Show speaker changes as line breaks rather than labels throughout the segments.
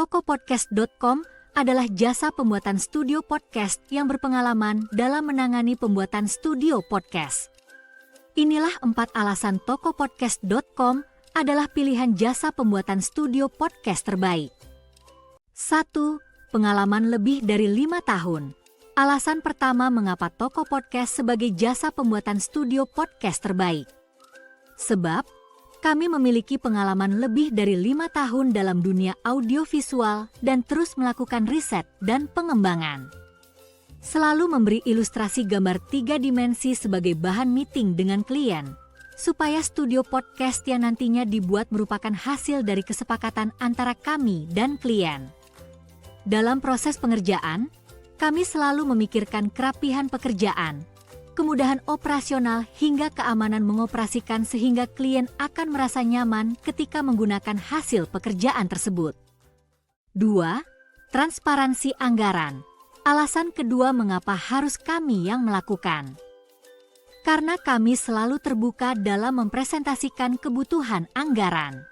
Tokopodcast.com adalah jasa pembuatan studio podcast yang berpengalaman dalam menangani pembuatan studio podcast. Inilah 4 alasan Tokopodcast.com adalah pilihan jasa pembuatan studio podcast terbaik. 1. Pengalaman lebih dari 5 tahun. Alasan pertama mengapa Toko Podcast sebagai jasa pembuatan studio podcast terbaik. Sebab, kami memiliki pengalaman lebih dari 5 tahun dalam dunia audiovisual dan terus melakukan riset dan pengembangan. Selalu memberi ilustrasi gambar 3 dimensi sebagai bahan meeting dengan klien, supaya studio podcast yang nantinya dibuat merupakan hasil dari kesepakatan antara kami dan klien. Dalam proses pengerjaan, kami selalu memikirkan kerapihan pekerjaan, kemudahan operasional hingga keamanan mengoperasikan sehingga klien akan merasa nyaman ketika menggunakan hasil pekerjaan tersebut. 2. Transparansi anggaran. Alasan kedua mengapa harus kami yang melakukan. Karena kami selalu terbuka dalam mempresentasikan kebutuhan anggaran.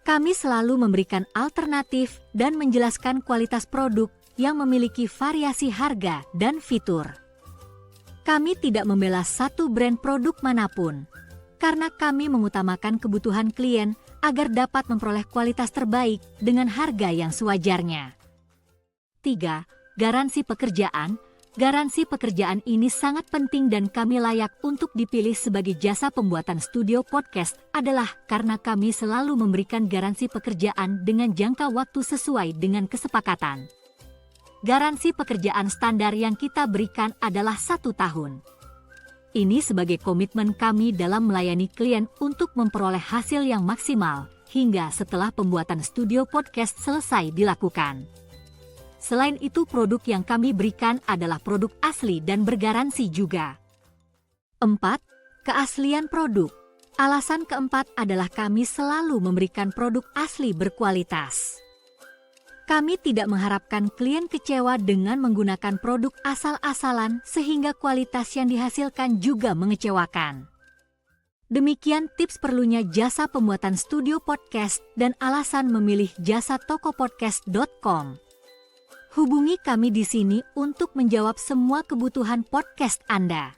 Kami selalu memberikan alternatif dan menjelaskan kualitas produk yang memiliki variasi harga dan fitur. Kami tidak membela satu brand produk manapun, karena kami mengutamakan kebutuhan klien agar dapat memperoleh kualitas terbaik dengan harga yang sewajarnya. 3. Garansi pekerjaan. Garansi pekerjaan ini sangat penting dan kami layak untuk dipilih sebagai jasa pembuatan studio podcast adalah karena kami selalu memberikan garansi pekerjaan dengan jangka waktu sesuai dengan kesepakatan. Garansi pekerjaan standar yang kita berikan adalah 1 tahun. Ini sebagai komitmen kami dalam melayani klien untuk memperoleh hasil yang maksimal hingga setelah pembuatan studio podcast selesai dilakukan. Selain itu, produk yang kami berikan adalah produk asli dan bergaransi juga. 4. Keaslian produk. Alasan keempat adalah kami selalu memberikan produk asli berkualitas. Kami tidak mengharapkan klien kecewa dengan menggunakan produk asal-asalan sehingga kualitas yang dihasilkan juga mengecewakan. Demikian tips perlunya jasa pembuatan studio podcast dan alasan memilih jasa Tokopodcast.com. Hubungi kami di sini untuk menjawab semua kebutuhan podcast Anda.